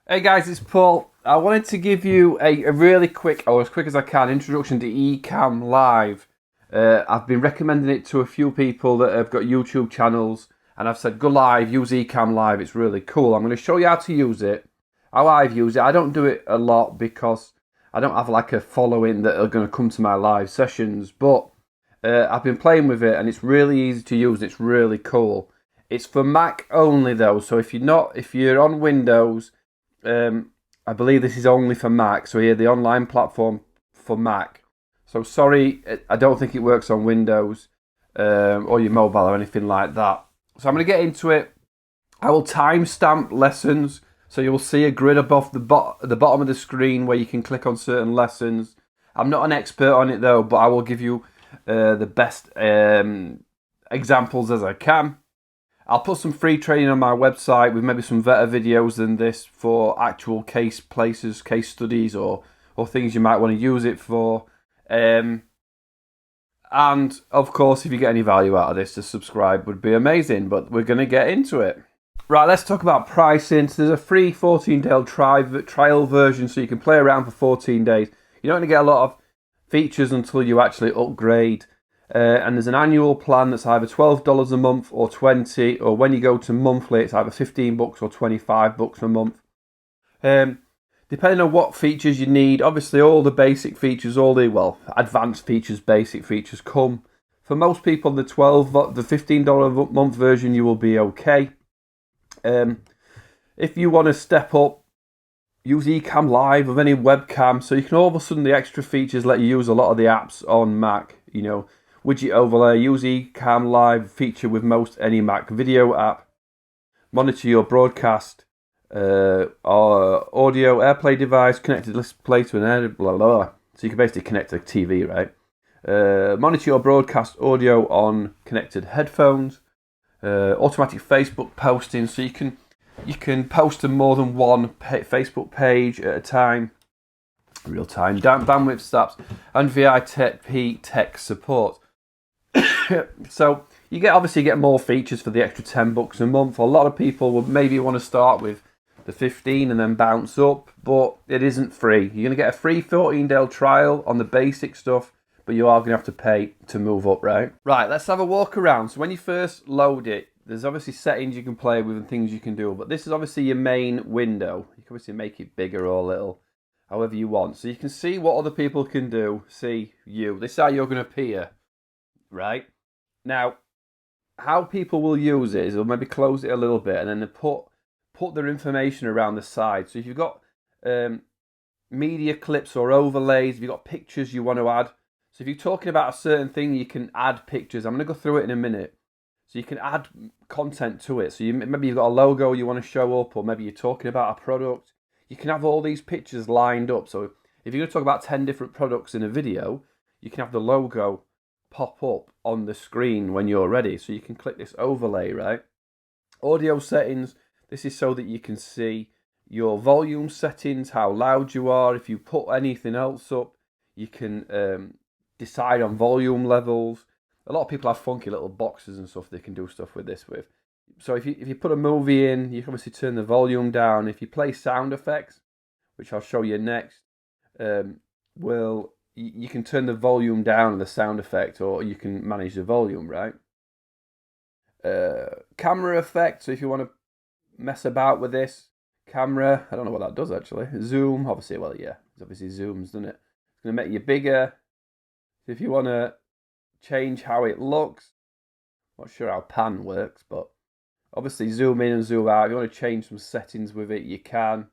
Hey guys, it's Paul. I wanted to give you a really quick, or as quick as I can, introduction to ECamm Live. I've been recommending it to a few people that have got YouTube channels, and I've said, go live, use ECamm Live, it's really cool. I'm going to show you how to use it, how I've used it. I don't do it a lot because I don't have like a following that are going to come to my live sessions, but I've been playing with it and it's really easy to use, it's really cool. It's for Mac only though, so if you're on Windows, I believe this is only for Mac. So here, the online platform for Mac. So sorry, I don't think it works on Windows or your mobile or anything like that. So I'm going to get into it. I will timestamp lessons, so you'll see a grid above the bottom of the screen where you can click on certain lessons. I'm not an expert on it though, but I will give you the best examples as I can. I'll put some free training on my website with maybe some better videos than this for actual case studies, or things you might want to use it for. And of course, if you get any value out of this, to subscribe would be amazing. But we're going to get into it. Right, let's talk about pricing. So there's a free 14-day trial version, so you can play around for 14 days. You don't get a lot of features until you actually upgrade. And there's an annual plan that's either $12 a month or $20, or when you go to monthly, it's either $15 or $25 a month. Depending on what features you need, obviously all the basic features, advanced features, basic features come. For most people, the $15 a month version, you will be okay. If you want to step up, use ECamm Live with any webcam, so you can all of a sudden the extra features let you use a lot of the apps on Mac. Widget overlay, use ECamm Live feature with most any Mac video app. Monitor your broadcast, or audio AirPlay device, connected display to an air, blah, blah, blah. So you can basically connect to a TV, right? Monitor your broadcast audio on connected headphones. Automatic Facebook posting, so you can post to more than one Facebook page at a time. Real time bandwidth stats and VIP tech support. So you get more features for the extra $10 a month. A lot of people would maybe want to start with the 15 and then bounce up, but it isn't free. You're going to get a free 14-day trial on the basic stuff, but you are going to have to pay to move up, right? Right, let's have a walk around. So when you first load it, there's obviously settings you can play with and things you can do, but this is obviously your main window. You can obviously make it bigger or little, however you want. So you can see what other people can do, see you. This is how you're going to appear, right? Now, how people will use it is they'll maybe close it a little bit and then they put their information around the side. So if you've got media clips or overlays, if you've got pictures you want to add. So if you're talking about a certain thing, you can add pictures. I'm going to go through it in a minute. So you can add content to it. So maybe you've got a logo you want to show up, or maybe you're talking about a product. You can have all these pictures lined up. So if you're going to talk about 10 different products in a video, you can have the logo pop up on the screen when you're ready. So you can click this overlay, right? Audio settings. This is so that you can see your volume settings, how loud you are. If you put anything else up, you can decide on volume levels. A lot of people have funky little boxes and stuff they can do stuff with this with. So if you put a movie in, you can obviously turn the volume down. If you play sound effects, which I'll show you next, you can turn the volume down on the sound effect, or you can manage the volume, right? Camera effect, so if you want to mess about with this, camera, I don't know what that does actually. Zoom, obviously, it obviously zooms, doesn't it? It's going to make you bigger. If you want to change how it looks, not sure how pan works, but obviously zoom in and zoom out. If you want to change some settings with it, you can.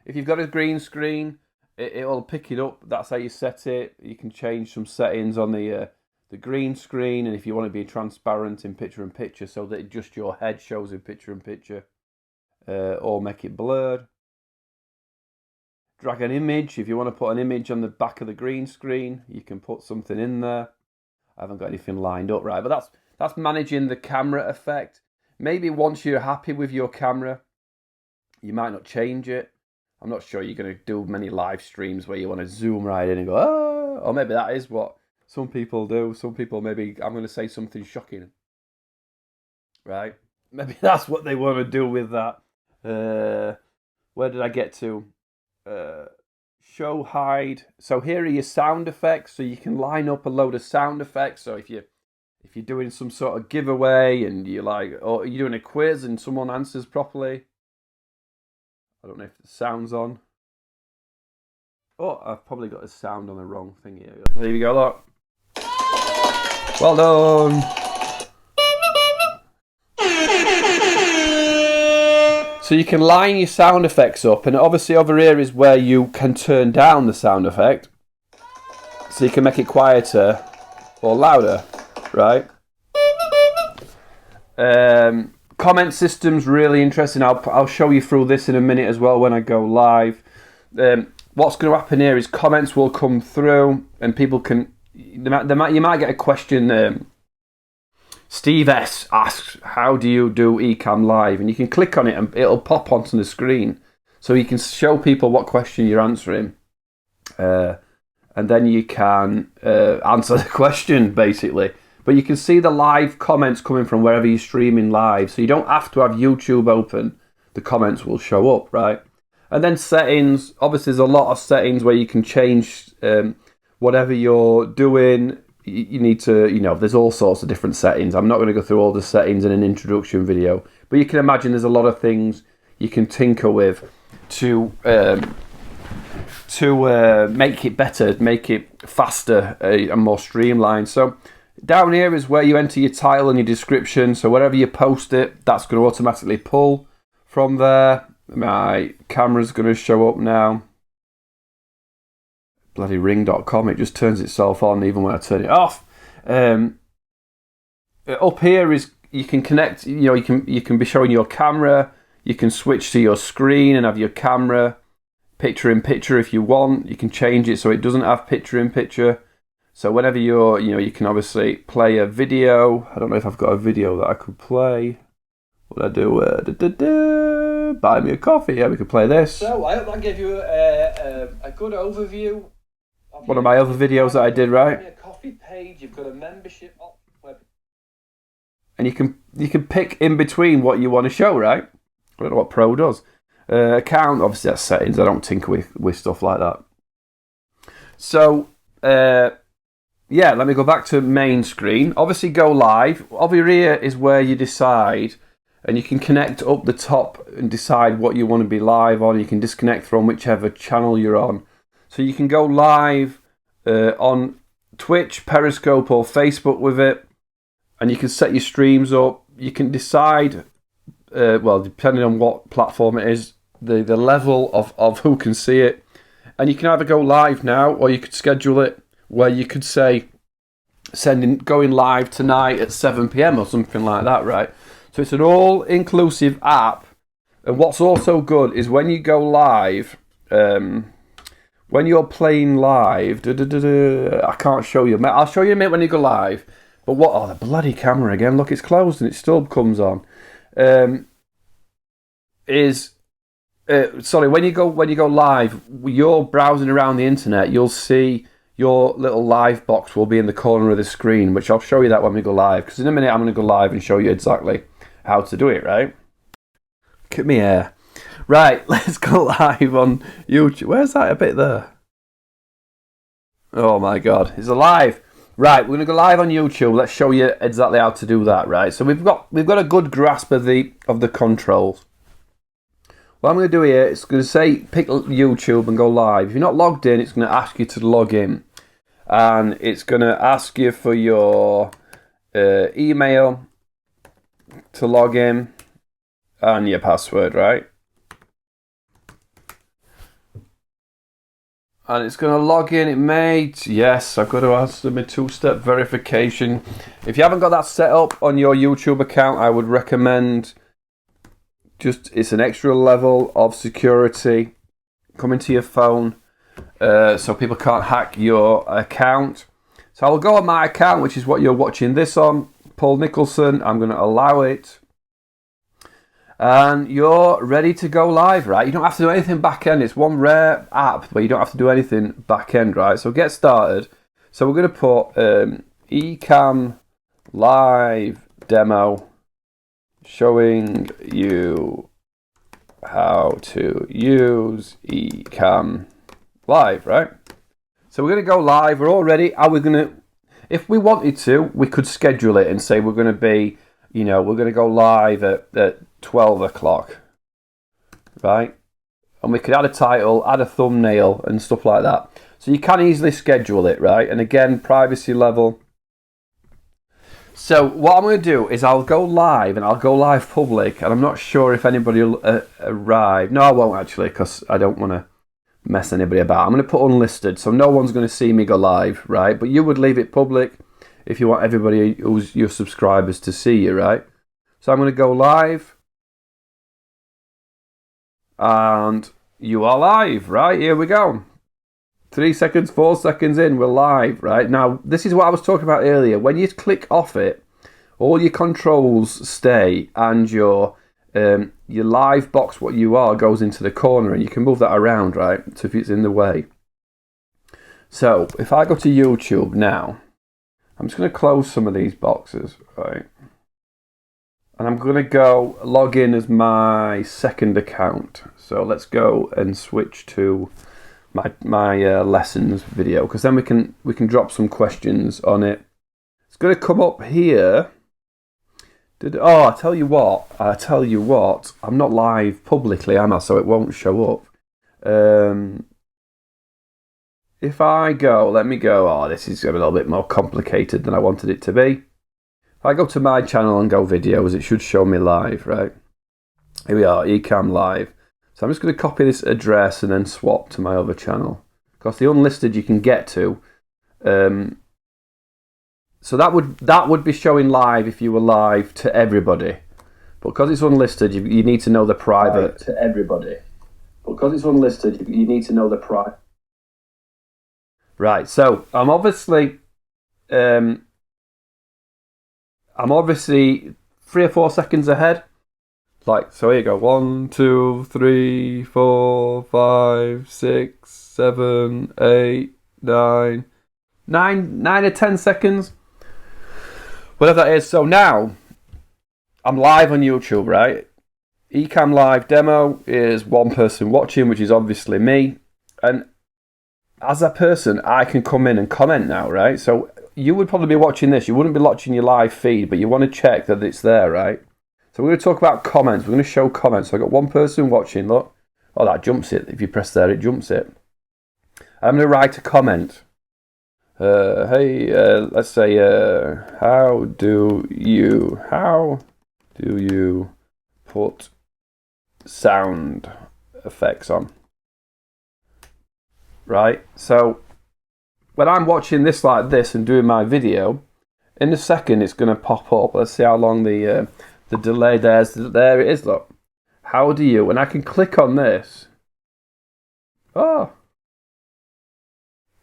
If you've got a green screen, it'll pick it up. That's how you set it. You can change some settings on the green screen, and if you want to be transparent in picture-in-picture so that just your head shows in picture-in-picture, or make it blurred. Drag an image. If you want to put an image on the back of the green screen, you can put something in there. I haven't got anything lined up, right? But that's managing the camera effect. Maybe once you're happy with your camera, you might not change it. I'm not sure you're going to do many live streams where you want to zoom right in and go, oh, or maybe that is what some people do. Some people, maybe I'm going to say something shocking, right? Maybe that's what they want to do with that. Where did I get to? Show hide. So here are your sound effects. So you can line up a load of sound effects. So if you're doing some sort of giveaway and you're like, or you're doing a quiz and someone answers properly. I don't know if the sound's on. Oh, I've probably got a sound on the wrong thing here. There you go, look. Well done. So you can line your sound effects up, and obviously over here is where you can turn down the sound effect. So you can make it quieter or louder, right? Comment system's really interesting. I'll show you through this in a minute as well when I go live. What's going to happen here is comments will come through, and people can. You might get a question. Steve S asks, "How do you do ECamm live?" And you can click on it, and it'll pop onto the screen, so you can show people what question you're answering, and then you can answer the question basically. But you can see the live comments coming from wherever you're streaming live, so you don't have to have YouTube open. The comments will show up, right? And then settings. Obviously, there's a lot of settings where you can change whatever you're doing. You need to, there's all sorts of different settings. I'm not going to go through all the settings in an introduction video, but you can imagine there's a lot of things you can tinker with to make it better, make it faster and more streamlined. So down here is where you enter your title and your description. So wherever you post it, that's going to automatically pull from there. My camera's going to show up now. Bloody ring.com, it just turns itself on even when I turn it off. Up here is you can connect, you can be showing your camera, you can switch to your screen and have your camera picture in picture if you want. You can change it so it doesn't have picture in picture. So whenever you can obviously play a video. I don't know if I've got a video that I could play. What I do? Buy me a coffee. Yeah, we could play this. So I hope that gave you a good overview. One of my other videos that I did, right? A coffee page. You've got a membership web, and you can pick in between what you want to show, right? I don't know what Pro does. Account, obviously that's settings. I don't tinker with stuff like that. So yeah, let me go back to main screen. Obviously, go live. Over here is where you decide, and you can connect up the top and decide what you want to be live on. You can disconnect from whichever channel you're on. So you can go live on Twitch, Periscope or Facebook with it, and you can set your streams up. You can decide, depending on what platform it is, the level of who can see it. And you can either go live now, or you could schedule it where you could say going live tonight at 7 PM or something like that, right? So it's an all-inclusive app. And what's also good is when you go live, when you're playing live, I can't show you. I'll show you a minute when you go live. But what? Oh, the bloody camera again. Look, it's closed and it still comes on. When you go live, you're browsing around the internet. You'll see your little live box will be in the corner of the screen, which I'll show you that when we go live. Because in a minute I'm going to go live and show you exactly how to do it. Right? Look at me here. Right, let's go live on YouTube. Where's that a bit there? Oh my God, it's alive. Right, we're gonna go live on YouTube. Let's show you exactly how to do that. Right, so we've got a good grasp of the controls. What I'm gonna do here is gonna say pick YouTube and go live. If you're not logged in, it's gonna ask you to log in, and it's gonna ask you for your email to log in and your password, right? And it's going to log in. It may, yes, I've got to ask them a two-step verification. If you haven't got that set up on your YouTube account, I would recommend it's an extra level of security coming to your phone so people can't hack your account. So I'll go on my account, which is what you're watching this on, Paul Nicholson. I'm going to allow it. And you're ready to go live, right? You don't have to do anything back end. It's one rare app where you don't have to do anything back end, right? So get started. So we're going to put ECamm live demo showing you how to use ECamm live, right? So we're going to go live. We're all ready. Are we going to, if we wanted to, we could schedule it and say we're going to be, you know, we're going to go live at 12 o'clock, right? And we could add a title, add a thumbnail and stuff like that. So you can easily schedule it, right? And again, privacy level. So what I'm going to do is I'll go live and I'll go live public, and I'm not sure if anybody will arrive. No, I won't actually, because I don't want to mess anybody about. I'm going to put unlisted, so no one's going to see me go live, right? But you would leave it public if you want everybody who's your subscribers to see you, right? So I'm going to go live. And you are live, right? Here we go. 3 seconds, 4 seconds in, we're live, right? Now, this is what I was talking about earlier. When you click off it, all your controls stay, and your live box, what you are, goes into the corner, and you can move that around, right? So if it's in the way. So, if I go to YouTube now, I'm just going to close some of these boxes, right? And I'm going to go log in as my second account. So let's go and switch to my lessons video, because then we can drop some questions on it. It's going to come up here. I tell you what, I'm not live publicly, am I? So it won't show up. If I go, let me go. Oh, this is a little bit more complicated than I wanted it to be. If I go to my channel and go videos, it should show me live, right? Here we are, ECamm live. So I'm just going to copy this address and then swap to my other channel. Because the unlisted you can get to. So that would be showing live if you were live to everybody. But because it's unlisted, you need to know the private. To everybody. But because it's unlisted, you need to know the private. Right, so I'm obviously 3 or 4 seconds ahead. Like, so here you go. 1, 2, 3, 4, 5, 6, 7, 8, 9 or 10 seconds. Whatever that is. So now, I'm live on YouTube, right? ECamm live demo is one person watching, which is obviously me. And as a person, I can come in and comment now, right? So you would probably be watching this. You wouldn't be watching your live feed, but you want to check that it's there, right? So we're going to talk about comments. We're going to show comments. So I've got one person watching, look. Oh, that jumps it. If you press there, it jumps it. I'm going to write a comment. Hey, let's say, how do you put sound effects on? Right? So when I'm watching this like this and doing my video, in a second it's going to pop up. Let's see how long the delay there it is, look. How do you, and I can click on this. Oh.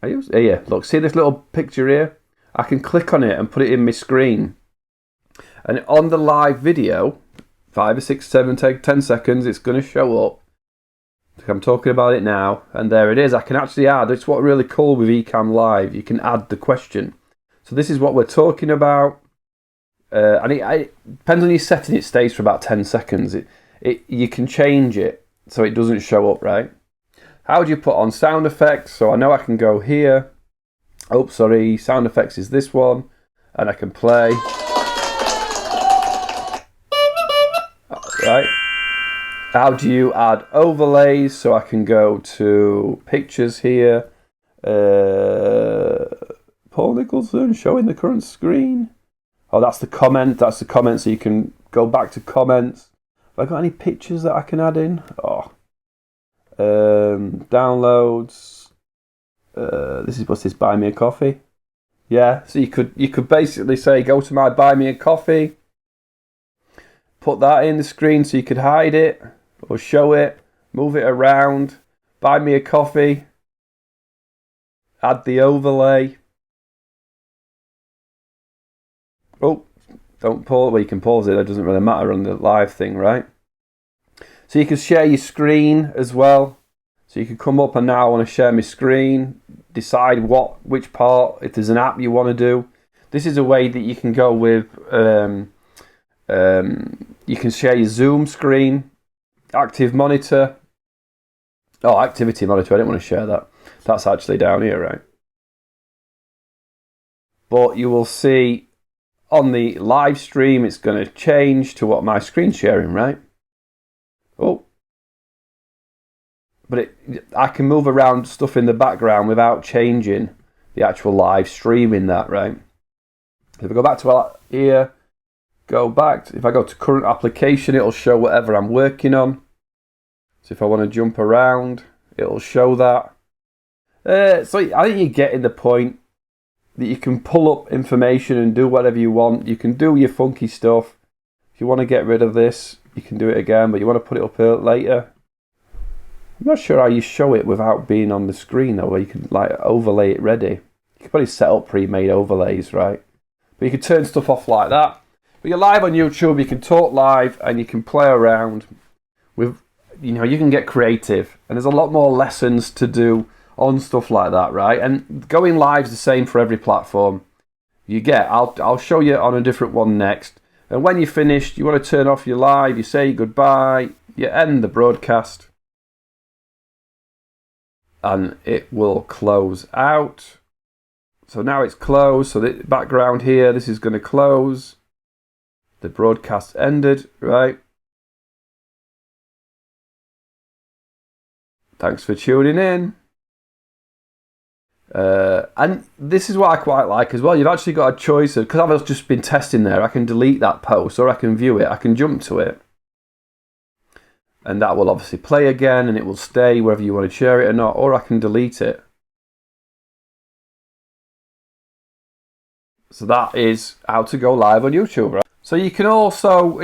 Yeah, look, see this little picture here? I can click on it and put it in my screen. And on the live video, 5 or 6, 7, 10 seconds, it's going to show up. I'm talking about it now, and there it is. I can actually add, it's what's really cool with ECamm Live, you can add the question. So this is what we're talking about. And it depends on your setting, it stays for about 10 seconds. You can change it so it doesn't show up, right? How do you put on sound effects? So I know I can go here. Oh, sorry, sound effects is this one. And I can play. Right. How do you add overlays? So I can go to pictures here. Paul Nicholson showing the current screen. Oh, that's the comment. That's the comment. So you can go back to comments. Have I got any pictures that I can add in? Oh. Downloads. What's this? Buy me a coffee. Yeah. So you could basically say, go to my buy me a coffee. Put that in the screen so you could hide it or show it. Move it around. Buy me a coffee. Add the overlay. Oh, don't pause. Well, you can pause it. It doesn't really matter on the live thing, right? So you can share your screen as well. So you can come up and now I want to share my screen. Decide which part, if there's an app you want to do. This is a way that you can go with, you can share your Zoom screen. active monitor. Oh, activity monitor, I didn't want to share that. That's actually down here, right? But you will see on the live stream, it's going to change to what my screen's sharing, right? Oh. But I can move around stuff in the background without changing the actual live stream in that, right? If I go back to here, if I go to current application, it'll show whatever I'm working on. So if I want to jump around, it'll show that. So I think you're getting the point that you can pull up information and do whatever you want. You can do your funky stuff. If you want to get rid of this, you can do it again, but you want to put it up here later. I'm not sure how you show it without being on the screen though, where you can like overlay it ready. You can probably set up pre-made overlays, right? But you can turn stuff off like that. But you're live on YouTube, you can talk live and you can play around with, you can get creative. And there's a lot more lessons to do on stuff like that, right? And going live is the same for every platform you get. I'll show you on a different one next. And when you're finished, you want to turn off your live, you say goodbye, you end the broadcast. And it will close out. So now it's closed. So the background here, this is going to close. The broadcast ended, right? Thanks for tuning in. And this is what I quite like as well. You've actually got a choice of, because I've just been testing there, I can delete that post or I can view it. I can jump to it. And that will obviously play again and it will stay whether you want to share it or not, or I can delete it. So that is how to go live on YouTube, right? So you can also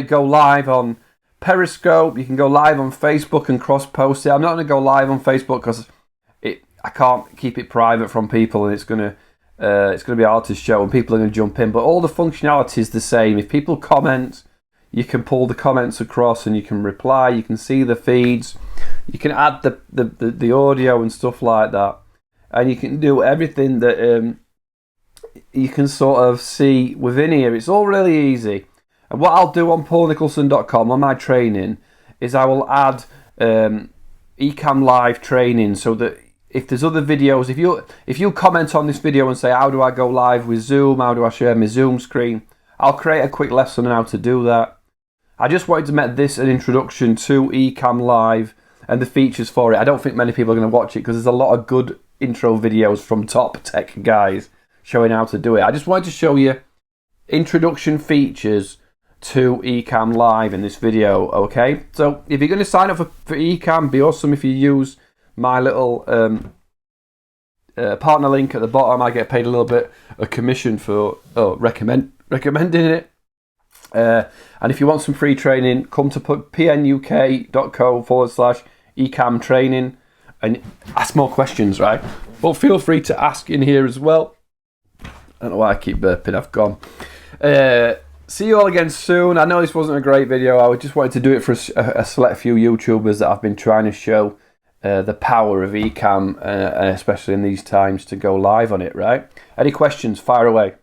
go live on Periscope, you can go live on Facebook and cross-post it. I'm not going to go live on Facebook because I can't keep it private from people and it's going to be hard to show and people are going to jump in. But all the functionality is the same. If people comment, you can pull the comments across and you can reply, you can see the feeds, you can add the audio and stuff like that. And you can do everything that you can sort of see within here. It's all really easy. And what I'll do on paulnicholson.com on my training is I will add ECamm live training so that if there's other videos, if you comment on this video and say, how do I go live with Zoom, how do I share my Zoom screen, I'll create a quick lesson on how to do that. I just wanted to make this an introduction to ECamm Live and the features for it. I don't think many people are going to watch it because there's a lot of good intro videos from top tech guys showing how to do it. I just wanted to show you introduction features to ECamm Live in this video, okay? So if you're going to sign up for ECamm, be awesome if you use my little partner link at the bottom. I get paid a little bit of commission for recommending it. And if you want some free training, come to pnuk.co/ECamm training and ask more questions, right? But feel free to ask in here as well. I don't know why I keep burping, I've gone. See you all again soon. I know this wasn't a great video. I just wanted to do it for a select few YouTubers that I've been trying to show the power of ECamm, especially in these times, to go live on it, right? Any questions? Fire away.